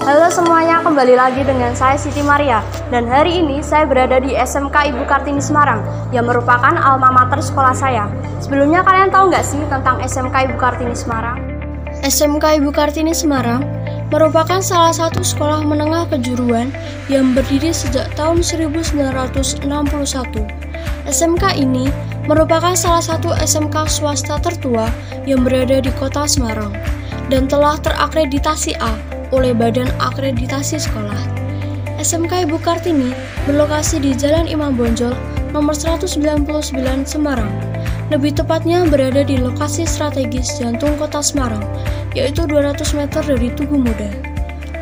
Halo semuanya, kembali lagi dengan saya Siti Maria. Dan hari ini saya berada di SMK Ibu Kartini Semarang, yang merupakan alma mater sekolah saya. Sebelumnya kalian tahu nggak sih tentang SMK Ibu Kartini Semarang? SMK Ibu Kartini Semarang merupakan salah satu sekolah menengah kejuruan yang berdiri sejak tahun 1961. SMK ini merupakan salah satu SMK swasta tertua yang berada di kota Semarang dan telah terakreditasi A oleh Badan Akreditasi Sekolah. SMK Ibu Kartini berlokasi di Jalan Imam Bonjol nomor 199 Semarang. Lebih tepatnya berada di lokasi strategis jantung kota Semarang, yaitu 200 meter dari Tugu Muda.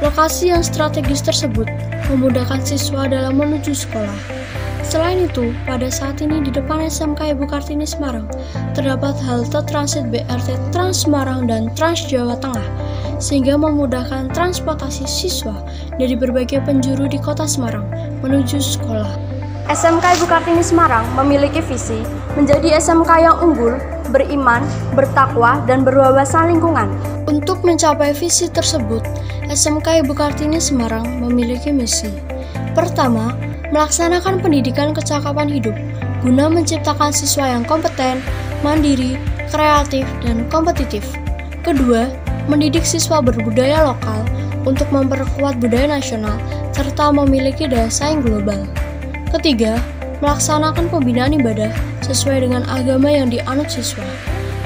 Lokasi yang strategis tersebut memudahkan siswa dalam menuju sekolah. Selain itu, pada saat ini di depan SMK Ibu Kartini Semarang terdapat halte transit BRT Trans Semarang dan Trans Jawa Tengah, sehingga memudahkan transportasi siswa dari berbagai penjuru di kota Semarang menuju sekolah. SMK Ibu Kartini Semarang memiliki visi menjadi SMK yang unggul, beriman, bertakwa, dan berwawasan lingkungan. Untuk mencapai visi tersebut, SMK Ibu Kartini Semarang memiliki misi. Pertama, melaksanakan pendidikan kecakapan hidup guna menciptakan siswa yang kompeten, mandiri, kreatif, dan kompetitif. Kedua, mendidik siswa berbudaya lokal untuk memperkuat budaya nasional serta memiliki daya saing global. Ketiga, melaksanakan pembinaan ibadah sesuai dengan agama yang dianut siswa.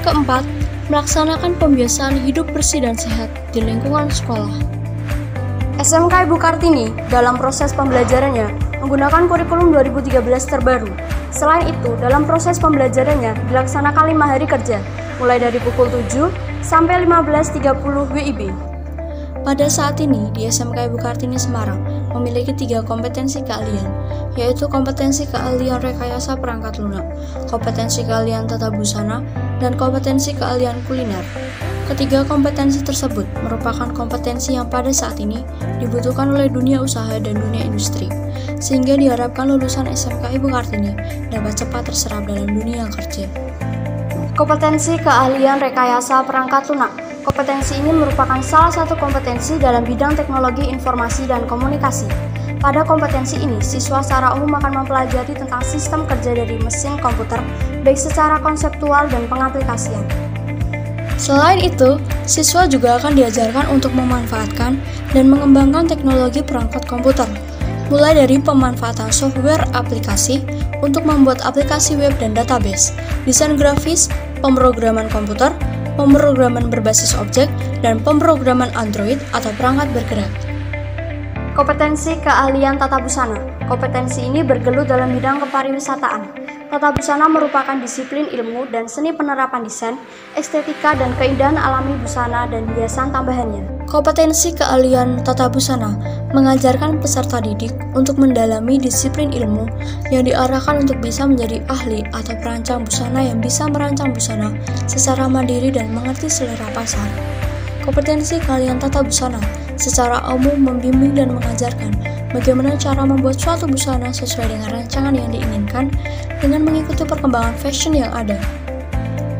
Keempat, melaksanakan pembiasaan hidup bersih dan sehat di lingkungan sekolah. SMK Ibu Kartini dalam proses pembelajarannya menggunakan kurikulum 2013 terbaru. Selain itu, dalam proses pembelajarannya dilaksanakan 5 hari kerja, mulai dari pukul 7 sampai 15.30 WIB. Pada saat ini, di SMK Ibu Kartini Semarang memiliki 3 kompetensi keahlian, yaitu kompetensi keahlian rekayasa perangkat lunak, kompetensi keahlian tata busana, dan kompetensi keahlian kuliner. Ketiga kompetensi tersebut merupakan kompetensi yang pada saat ini dibutuhkan oleh dunia usaha dan dunia industri, sehingga diharapkan lulusan SMK Ibu Kartini dapat cepat terserap dalam dunia kerja. Kompetensi keahlian rekayasa perangkat lunak. Kompetensi ini merupakan salah satu kompetensi dalam bidang teknologi informasi dan komunikasi. Pada kompetensi ini, siswa secara umum akan mempelajari tentang sistem kerja dari mesin komputer, baik secara konseptual dan pengaplikasian. Selain itu, siswa juga akan diajarkan untuk memanfaatkan dan mengembangkan teknologi perangkat komputer, mulai dari pemanfaatan software aplikasi untuk membuat aplikasi web dan database, desain grafis, pemrograman komputer, pemrograman berbasis objek, dan pemrograman Android atau perangkat bergerak. Kompetensi keahlian tata busana. Kompetensi ini bergelut dalam bidang kepariwisataan. Tata busana merupakan disiplin ilmu dan seni penerapan desain, estetika, dan keindahan alami busana dan hiasan tambahannya. Kompetensi keahlian tata busana mengajarkan peserta didik untuk mendalami disiplin ilmu yang diarahkan untuk bisa menjadi ahli atau perancang busana yang bisa merancang busana secara mandiri dan mengerti selera pasar. Kompetensi keahlian tata busana secara umum membimbing dan mengajarkan bagaimana cara membuat suatu busana sesuai dengan rancangan yang diinginkan dengan mengikuti perkembangan fashion yang ada.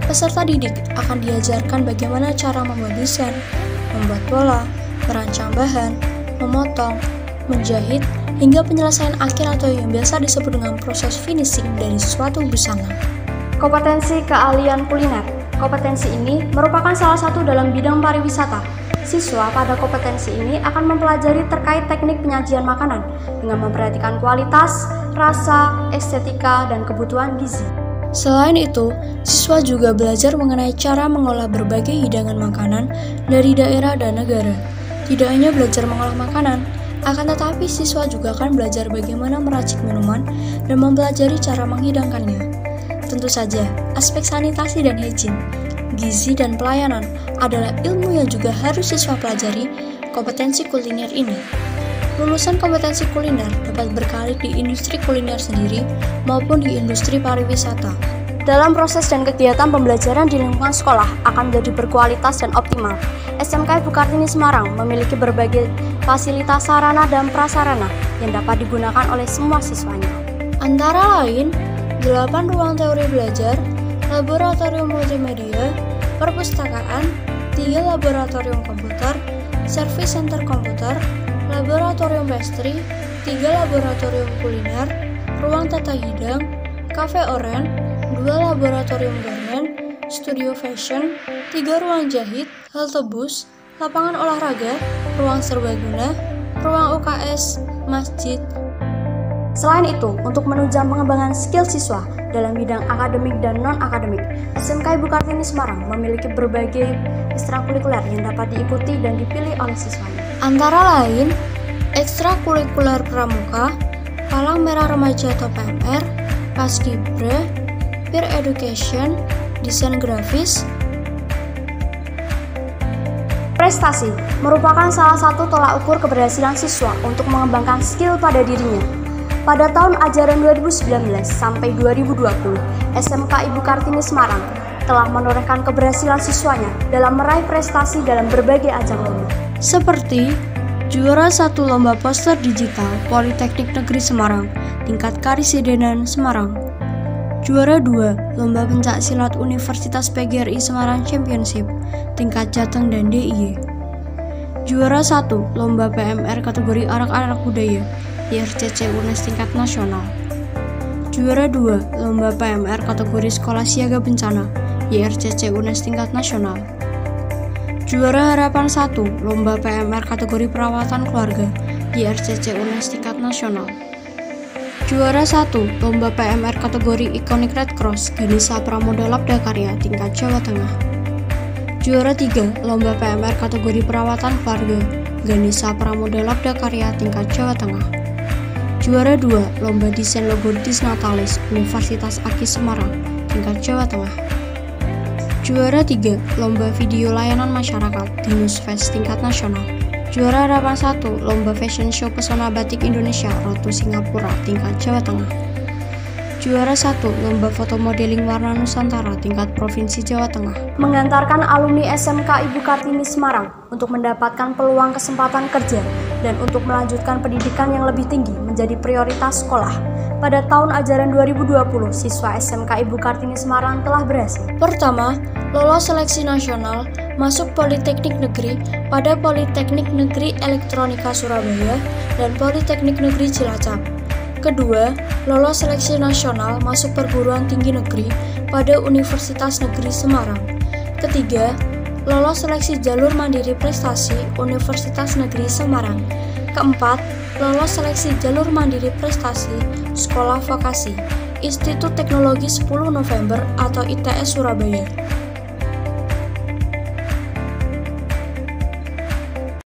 Peserta didik akan diajarkan bagaimana cara membuat desain, membuat pola, merancang bahan, memotong, menjahit, hingga penyelesaian akhir atau yang biasa disebut dengan proses finishing dari suatu busana. Kompetensi keahlian kuliner. Kompetensi ini merupakan salah satu dalam bidang pariwisata. Siswa pada kompetensi ini akan mempelajari terkait teknik penyajian makanan dengan memperhatikan kualitas, rasa, estetika, dan kebutuhan gizi. Selain itu, siswa juga belajar mengenai cara mengolah berbagai hidangan makanan dari daerah dan negara. Tidak hanya belajar mengolah makanan, akan tetapi siswa juga akan belajar bagaimana meracik minuman dan mempelajari cara menghidangkannya. Tentu saja, aspek sanitasi dan higien, gizi dan pelayanan adalah ilmu yang juga harus siswa pelajari kompetensi kuliner ini. Lulusan kompetensi kuliner dapat berkarir di industri kuliner sendiri maupun di industri pariwisata. Dalam proses dan kegiatan pembelajaran di lingkungan sekolah akan menjadi berkualitas dan optimal. SMK Ibu Kartini Semarang memiliki berbagai fasilitas sarana dan prasarana yang dapat digunakan oleh semua siswanya. Antara lain, 8 ruang teori belajar, laboratorium multimedia, perpustakaan, 3 laboratorium komputer, Service Center Komputer, Laboratorium Pastry, 3 Laboratorium Kuliner, Ruang Tata Hidang, Cafe Oren, 2 Laboratorium Garment, Studio Fashion, 3 Ruang Jahit, halte bus, lapangan olahraga, ruang serbaguna, ruang UKS, masjid. Selain itu, untuk menunjang pengembangan skill siswa dalam bidang akademik dan non-akademik, SMK Ibu Kartini Semarang memiliki berbagai ekstrakurikuler yang dapat diikuti dan dipilih oleh siswanya. Antara lain, ekstrakurikuler pramuka, Palang Merah Remaja atau PMR, Paskibra, Peer Education, Desain Grafis. Prestasi merupakan salah satu tolak ukur keberhasilan siswa untuk mengembangkan skill pada dirinya. Pada tahun ajaran 2019 sampai 2020, SMK Ibu Kartini Semarang telah menorehkan keberhasilan siswanya dalam meraih prestasi dalam berbagai ajang lomba. Seperti juara 1 Lomba Poster Digital Politeknik Negeri Semarang, tingkat Karisidenan Semarang. Juara 2 Lomba Pencak Silat Universitas PGRI Semarang Championship, tingkat Jateng dan DIY. Juara 1 Lomba PMR kategori arak-arak budaya, YRCC UNES tingkat nasional. Juara 2 Lomba PMR kategori Sekolah Siaga Bencana, YRCC UNES tingkat nasional. Juara Harapan 1 Lomba PMR kategori Perawatan Keluarga, YRCC UNES tingkat nasional. Juara 1 Lomba PMR kategori Iconic Red Cross, Ganesha Pramoda Labda Karya tingkat Jawa Tengah. Juara 3 Lomba PMR kategori Perawatan Keluarga, Ganesha Pramoda Labda Karya tingkat Jawa Tengah. Juara 2 Lomba Desain Logo Disnatalis Universitas Aki Semarang, tingkat Jawa Tengah. Juara 3 Lomba Video Layanan Masyarakat Dinusfest tingkat nasional. Juara Harapan 1 Lomba Fashion Show Pesona Batik Indonesia Rotu Singapura tingkat Jawa Tengah. Juara 1 Lomba Foto Modeling Warna Nusantara tingkat Provinsi Jawa Tengah. Mengantarkan alumni SMK Ibu Kartini Semarang untuk mendapatkan peluang kesempatan kerja dan untuk melanjutkan pendidikan yang lebih tinggi menjadi prioritas sekolah. Pada tahun ajaran 2020, siswa SMK Ibu Kartini Semarang telah berhasil. Pertama, lolos seleksi nasional masuk Politeknik Negeri pada Politeknik Negeri Elektronika Surabaya dan Politeknik Negeri Cilacap. Kedua, lolos seleksi nasional masuk perguruan tinggi negeri pada Universitas Negeri Semarang. Ketiga, lolos seleksi jalur mandiri prestasi Universitas Negeri Semarang. Keempat, lolos seleksi jalur mandiri prestasi Sekolah Vokasi Institut Teknologi 10 November atau ITS Surabaya.